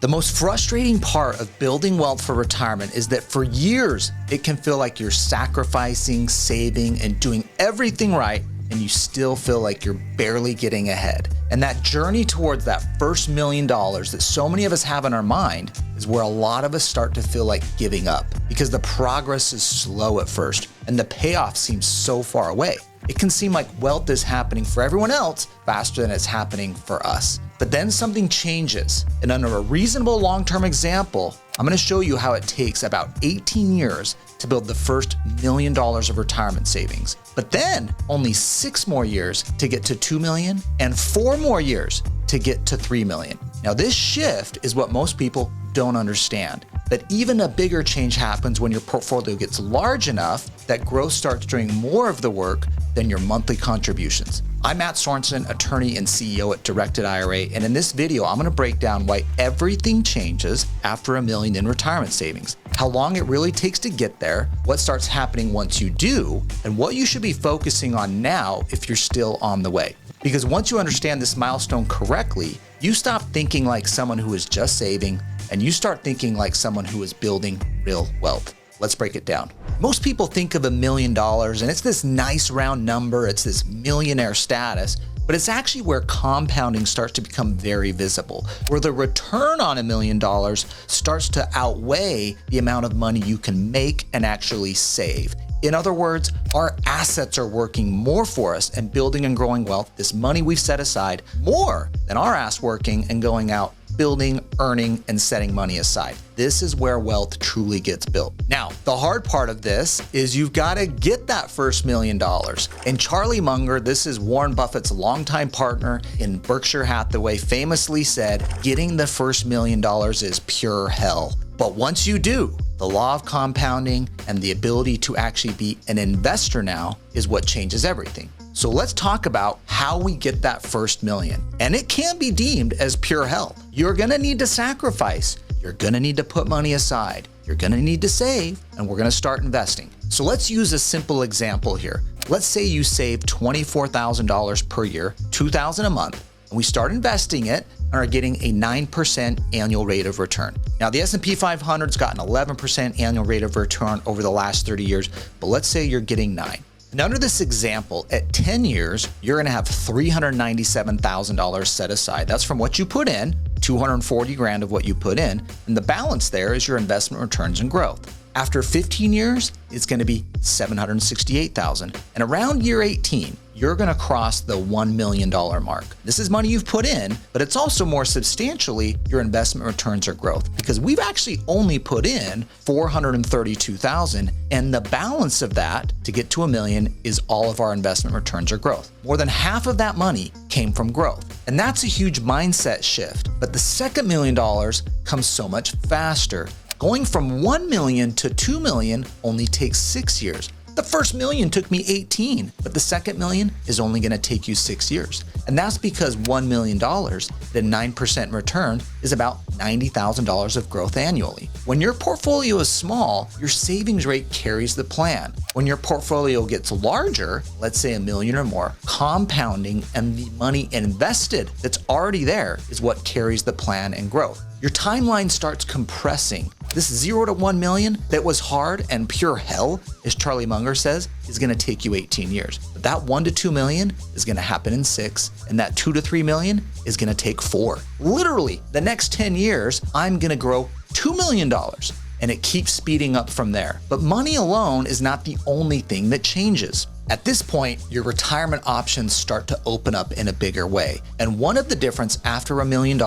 The most frustrating part of building wealth for retirement is that for years, it can feel like you're sacrificing, saving, and doing everything right, and you still feel like you're barely getting ahead. And that journey towards that first $1 million that so many of us have in our mind is where a lot of us start to feel like giving up because the progress is slow at first and the payoff seems so far away. It can seem like wealth is happening for everyone else faster than it's happening for us. But then something changes. And under a reasonable long-term example, I'm going to show you how it takes about 18 years to build the first $1 million of retirement savings. But then only 6 more years to get to 2 million and 4 more years to get to 3 million. Now this shift is what most people don't understand. That even a bigger change happens when your portfolio gets large enough that growth starts doing more of the work than your monthly contributions. I'm Mat Sorensen, attorney and CEO at Directed IRA, and in this video, I'm gonna break down why everything changes after $1 million in retirement savings, how long it really takes to get there, what starts happening once you do, and what you should be focusing on now if you're still on the way. Because once you understand this milestone correctly, you stop thinking like someone who is just saving, and you start thinking like someone who is building real wealth. Let's break it down. Most people think of $1 million and it's this nice round number, it's this millionaire status, but it's actually where compounding starts to become very visible, where the return on $1 million starts to outweigh the amount of money you can make and actually save. In other words, our assets are working more for us and building and growing wealth, this money we've set aside, more than our ass working and going out, building, earning, and setting money aside. This is where wealth truly gets built. Now, the hard part of this is you've got to get that first $1 million. And Charlie Munger, this is Warren Buffett's longtime partner in Berkshire Hathaway, famously said, getting the first $1 million is pure hell. But once you do, the law of compounding and the ability to actually be an investor now is what changes everything. So let's talk about how we get that first $1 million. And it can be deemed as pure hell. You're gonna need to sacrifice. You're gonna need to put money aside. You're gonna need to save, and we're gonna start investing. So let's use a simple example here. Let's say you save $24,000 per year, $2,000 a month, and we start investing it and are getting a 9% annual rate of return. Now the S&P 500's got an 11% annual rate of return over the last 30 years, but let's say you're getting 9. And under this example, at 10 years, you're gonna have $397,000 set aside. That's from what you put in, 240 grand of what you put in, and the balance there is your investment returns and growth. After 15 years, it's gonna be $768,000. And around year 18, you're gonna cross the $1 million mark. This is money you've put in, but it's also more substantially your investment returns or growth, because we've actually only put in $432,000, and the balance of that to get to $1 million is all of our investment returns or growth. More than half of that money came from growth. And that's a huge mindset shift. But the second $1 million comes so much faster. Going from 1 million to 2 million only takes 6 years. The first $1 million took me 18, but the second $1 million is only gonna take you 6 years. And that's because $1 million, the 9% return, is about $90,000 of growth annually. When your portfolio is small, your savings rate carries the plan. When your portfolio gets larger, let's say $1 million or more, compounding and the money invested that's already there is what carries the plan and growth. Your timeline starts compressing. This 0 to 1 million that was hard and pure hell, as Charlie Munger says, is gonna take you 18 years. But that 1 to 2 million is gonna happen in 6, and that 2 to 3 million is gonna take 4. Literally, the next 10 years, I'm gonna grow $2 million. And it keeps speeding up from there. But money alone is not the only thing that changes. At this point, your retirement options start to open up in a bigger way. And one of the difference after $1 million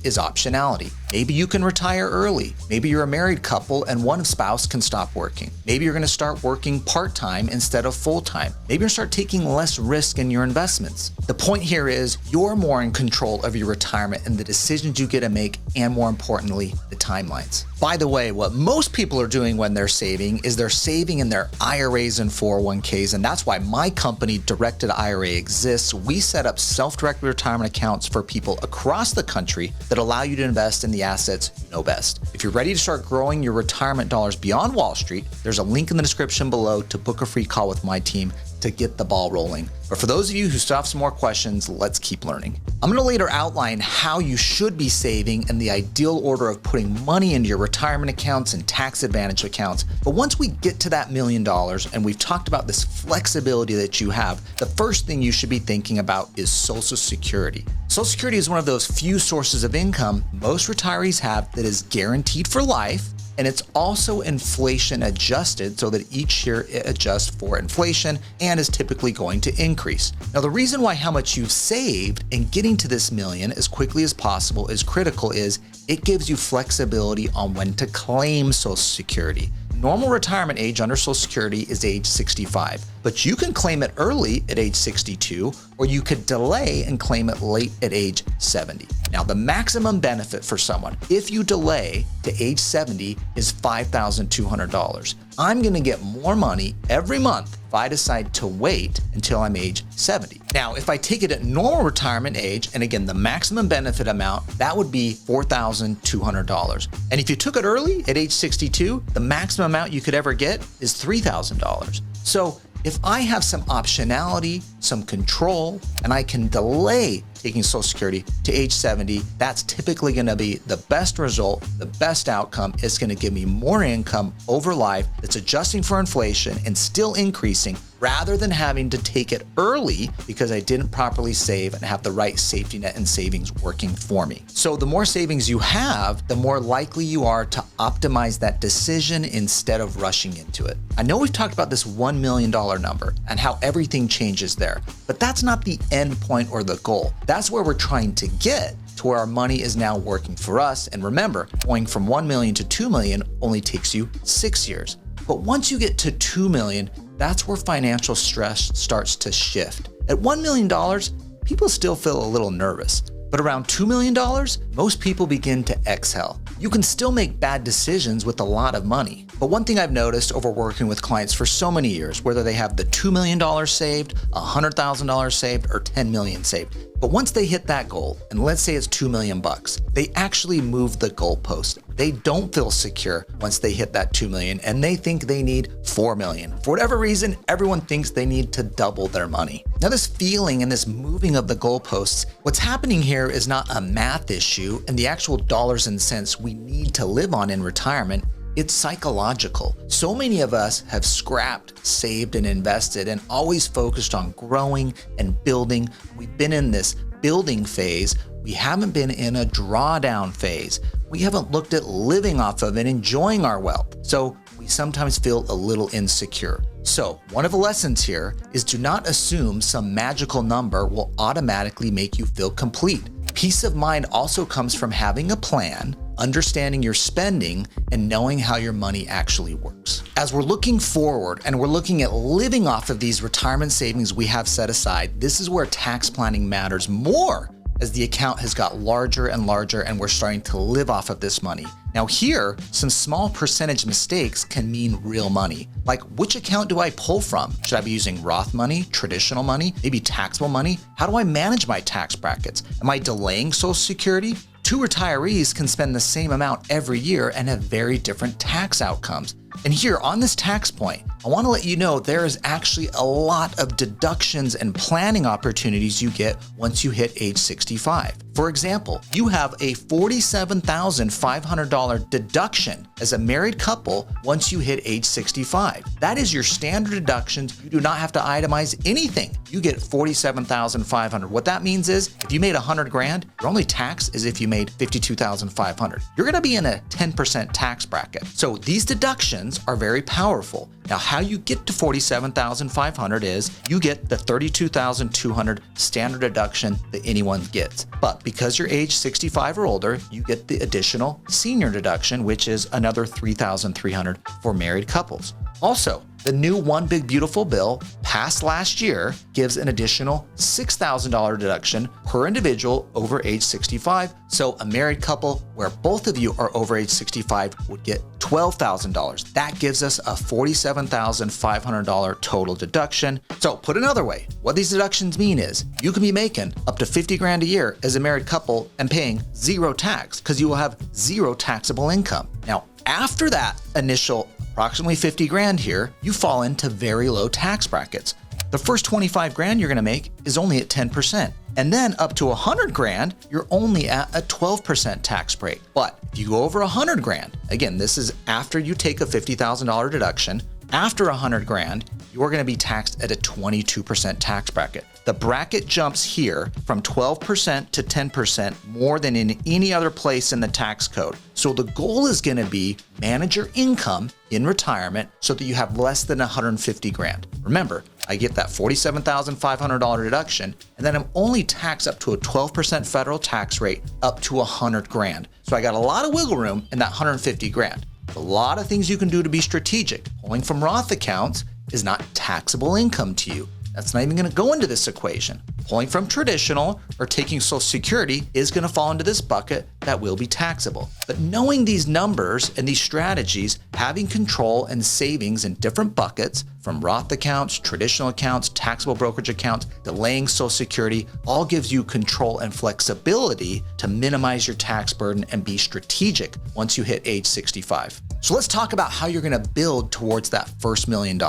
is optionality. Maybe you can retire early. Maybe you're a married couple and one spouse can stop working. Maybe you're gonna start working part-time instead of full-time. Maybe you're gonna start taking less risk in your investments. The point here is you're more in control of your retirement and the decisions you get to make, and more importantly, the timelines. By the way, what most people are doing when they're saving is they're saving in their IRAs and 401ks, and that's why my company, Directed IRA, exists. We set up self-directed retirement accounts for people across the country that allow you to invest in the assets you know best. If you're ready to start growing your retirement dollars beyond Wall Street, there's a link in the description below to book a free call with my team to get the ball rolling. But for those of you who still have some more questions, let's keep learning. I'm going to later outline how you should be saving and the ideal order of putting money into your retirement accounts and tax advantage accounts. But once we get to that $1 million and we've talked about this flexibility that you have, the first thing you should be thinking about is Social Security. Social Security is one of those few sources of income most retirees have that is guaranteed for life. And it's also inflation adjusted so that each year it adjusts for inflation and is typically going to increase. Now, the reason why how much you've saved and getting to this million as quickly as possible is critical is it gives you flexibility on when to claim Social Security. Normal retirement age under Social Security is age 65, but you can claim it early at age 62, or you could delay and claim it late at age 70. Now, the maximum benefit for someone, if you delay to age 70, is $5,200. I'm gonna get more money every month if I decide to wait until I'm age 70. Now, if I take it at normal retirement age, and again, the maximum benefit amount, that would be $4,200. And if you took it early at age 62, the maximum amount you could ever get is $3,000. So if I have some optionality, some control, and I can delay taking Social Security to age 70, that's typically gonna be the best result, the best outcome. It's gonna give me more income over life that's adjusting for inflation and still increasing, rather than having to take it early because I didn't properly save and have the right safety net and savings working for me. So the more savings you have, the more likely you are to optimize that decision instead of rushing into it. I know we've talked about this $1 million number and how everything changes there, but that's not the end point or the goal. That's where we're trying to get to where our money is now working for us. And remember, going from 1 million to 2 million only takes you 6 years. But once you get to 2 million, that's where financial stress starts to shift. At $1 million, people still feel a little nervous. But around $2 million, most people begin to exhale. You can still make bad decisions with a lot of money. But one thing I've noticed over working with clients for so many years, whether they have the $2 million saved, $100,000 saved, or $10 million saved, but once they hit that goal, and let's say it's $2 million, they actually move the goalpost. They don't feel secure once they hit that 2 million, and they think they need 4 million. For whatever reason, everyone thinks they need to double their money. Now, this feeling and this moving of the goalposts, what's happening here is not a math issue and the actual dollars and cents we need to live on in retirement. It's psychological. So many of us have scrapped, saved, and invested and always focused on growing and building. We've been in this building phase. We haven't been in a drawdown phase. We haven't looked at living off of and enjoying our wealth. So we sometimes feel a little insecure. So one of the lessons here is to not assume some magical number will automatically make you feel complete. Peace of mind also comes from having a plan, understanding your spending, and knowing how your money actually works. As we're looking forward and we're looking at living off of these retirement savings we have set aside, this is where tax planning matters more as the account has got larger and larger and we're starting to live off of this money. Now here, some small percentage mistakes can mean real money. Like, which account do I pull from? Should I be using Roth money, traditional money, maybe taxable money? How do I manage my tax brackets? Am I delaying Social Security? Two retirees can spend the same amount every year and have very different tax outcomes. And here on this tax point, I want to let you know there is actually a lot of deductions and planning opportunities you get once you hit age 65. For example, you have a $47,500 deduction as a married couple once you hit age 65. That is your standard deductions. You do not have to itemize anything. You get $47,500. What that means is if you made $100,000, your only tax is if you made $52,500. You're going to be in a 10% tax bracket. So these deductions are very powerful. Now, how you get to $47,500 is you get the $32,200 standard deduction that anyone gets. But because you're age 65 or older, you get the additional senior deduction, which is another $3,300 for married couples. Also, the new One Big Beautiful Bill passed last year gives an additional $6,000 deduction per individual over age 65. So a married couple where both of you are over age 65 would get $12,000. That gives us a $47,500 total deduction. So put another way, what these deductions mean is you can be making up to $50,000 a year as a married couple and paying zero tax because you will have zero taxable income. Now, after that initial approximately $50,000 here, you fall into very low tax brackets. The first 25 grand you're gonna make is only at 10%. And then up to 100 grand, you're only at a 12% tax break. But if you go over 100 grand, again, this is after you take a $50,000 deduction, after 100 grand, you're gonna be taxed at a 22% tax bracket. The bracket jumps here from 12% to 10% more than in any other place in the tax code. So the goal is gonna be manage your income in retirement so that you have less than 150 grand. Remember, I get that $47,500 deduction, and then I'm only taxed up to a 12% federal tax rate up to 100 grand. So I got a lot of wiggle room in that 150 grand. A lot of things you can do to be strategic. Pulling from Roth accounts is not taxable income to you. That's not even going to go into this equation. Pulling from traditional or taking Social Security is going to fall into this bucket that will be taxable. But knowing these numbers and these strategies, having control and savings in different buckets from Roth accounts, traditional accounts, taxable brokerage accounts, delaying Social Security, all gives you control and flexibility to minimize your tax burden and be strategic once you hit age 65. So let's talk about how you're going to build towards that first $1 million.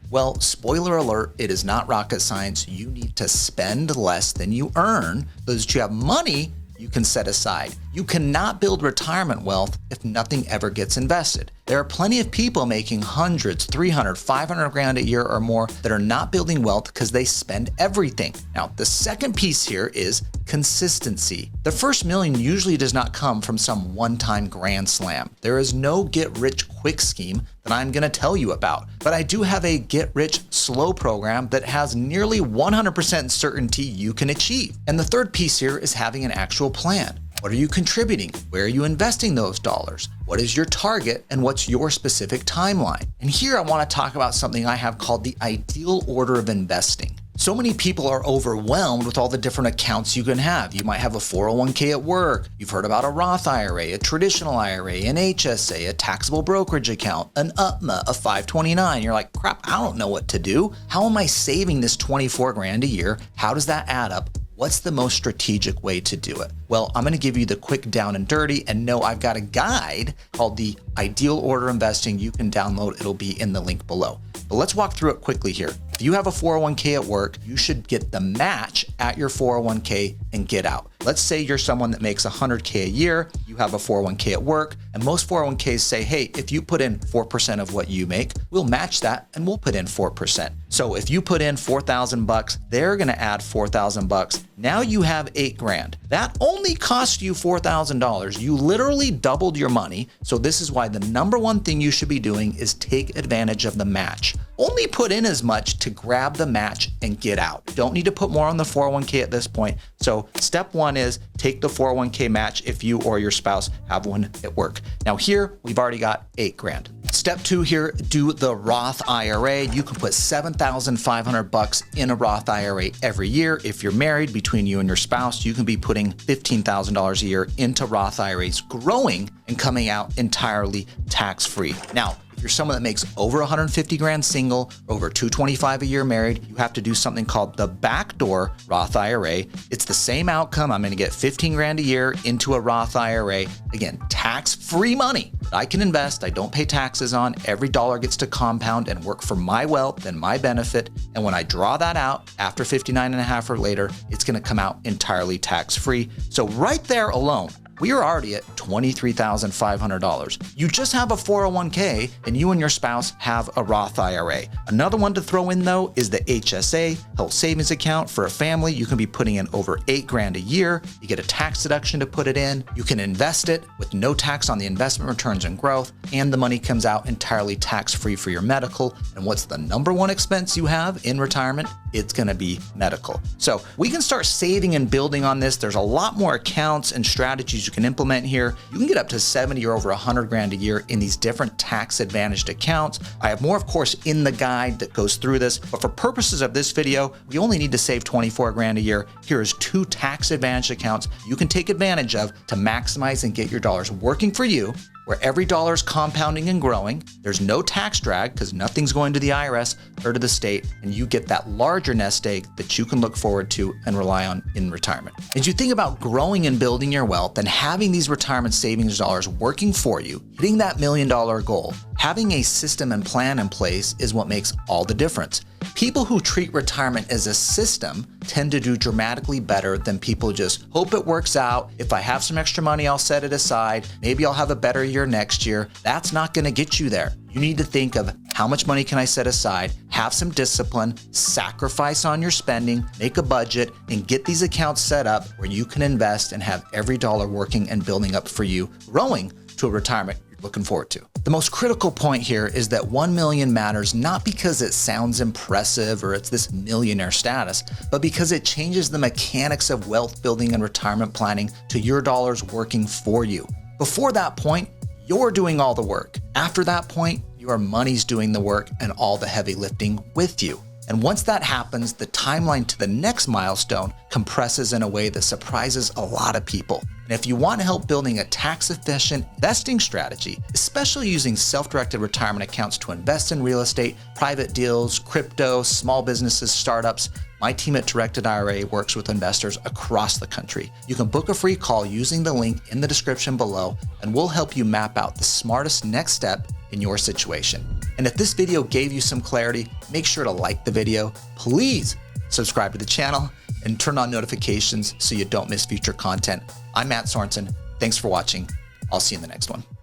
Well, spoiler alert, it is not rocket science. You need to spend less than you earn so that you have money you can set aside. You cannot build retirement wealth if nothing ever gets invested. There are plenty of people making hundreds, 300, 500 grand a year or more that are not building wealth because they spend everything. Now, the second piece here is consistency. The first million usually does not come from some one-time grand slam. There is no get-rich-quick scheme that I'm going to tell you about, but I do have a get-rich-slow program that has nearly 100% certainty you can achieve. And the third piece here is having an actual plan. What are you contributing? Where are you investing those dollars? What is your target and what's your specific timeline? And here I want to talk about something I have called the ideal order of investing. So many people are overwhelmed with all the different accounts you can have. You might have a 401k at work. You've heard about a Roth IRA, a traditional IRA, an HSA, a taxable brokerage account, an UTMA, a 529. You're like, crap, I don't know what to do. How am I saving this 24 grand a year? How does that add up? What's the most strategic way to do it? Well, I'm gonna give you the quick down and dirty, and no, I've got a guide called the Ideal Order Investing you can download. It'll be in the link below. But let's walk through it quickly here. If you have a 401k at work, you should get the match at your 401k and get out. Let's say you're someone that makes 100k a year, you have a 401k at work, and most 401ks say, hey, if you put in 4% of what you make, we'll match that and we'll put in 4%. So if you put in $4,000, they're gonna add $4,000. Now you have 8 grand. That only cost you $4,000. You literally doubled your money. So this is why the number one thing you should be doing is take advantage of the match. Only put in as much to grab the match and get out. Don't need to put more on the 401k at this point. So step one is take the 401k match if you or your spouse have one at work. Now here, we've already got 8 grand. Step two here, do the Roth IRA. You can put $7,500 in a Roth IRA every year. If you're married, between you and your spouse, you can be putting $15,000 a year into Roth IRAs, growing and coming out entirely tax-free. Now, if you're someone that makes over 150 grand single, over 225 a year married, you have to do something called the backdoor Roth IRA. It's the same outcome. I'm going to get 15 grand a year into a Roth IRA. Again, tax-free money that I can invest. I don't pay taxes on. Every dollar gets to compound and work for my wealth and my benefit. And when I draw that out after 59 and a half or later, it's going to come out entirely tax-free. So right there alone, we are already at $23,500. You just have a 401k and you and your spouse have a Roth IRA. Another one to throw in though is the HSA, Health Savings Account. For a family, you can be putting in over 8 grand a year. You get a tax deduction to put it in. You can invest it with no tax on the investment returns and growth, and the money comes out entirely tax-free for your medical. And what's the number one expense you have in retirement? It's gonna be medical. So we can start saving and building on this. There's a lot more accounts and strategies you can implement here. You can get up to 70 or over 100 grand a year in these different tax advantaged accounts. I have more, of course, in the guide that goes through this, but for purposes of this video, we only need to save 24 grand a year. Here is 2 tax advantaged accounts you can take advantage of to maximize and get your dollars working for you, where every dollar is compounding and growing. There's no tax drag because nothing's going to the IRS or to the state, and you get that larger nest egg that you can look forward to and rely on in retirement. As you think about growing and building your wealth and having these retirement savings dollars working for you, hitting that $1 million goal, having a system and plan in place is what makes all the difference. People who treat retirement as a system tend to do dramatically better than people who just hope it works out. If I have some extra money, I'll set it aside. Maybe I'll have a better year next year. That's not going to get you there. You need to think of how much money can I set aside, have some discipline, sacrifice on your spending, make a budget, and get these accounts set up where you can invest and have every dollar working and building up for you, growing to a retirement you're looking forward to. The most critical point here is that 1 million matters not because it sounds impressive or it's this millionaire status, but because it changes the mechanics of wealth building and retirement planning to your dollars working for you. Before that point, you're doing all the work. After that point, your money's doing the work and all the heavy lifting with you. And once that happens, the timeline to the next milestone compresses in a way that surprises a lot of people. And if you want help building a tax-efficient investing strategy, especially using self-directed retirement accounts to invest in real estate, private deals, crypto, small businesses, startups, my team at Directed IRA works with investors across the country. You can book a free call using the link in the description below, and we'll help you map out the smartest next step in your situation. And if this video gave you some clarity, make sure to like the video. Please subscribe to the channel and turn on notifications so you don't miss future content. I'm Mat Sorensen. Thanks for watching. I'll see you in the next one.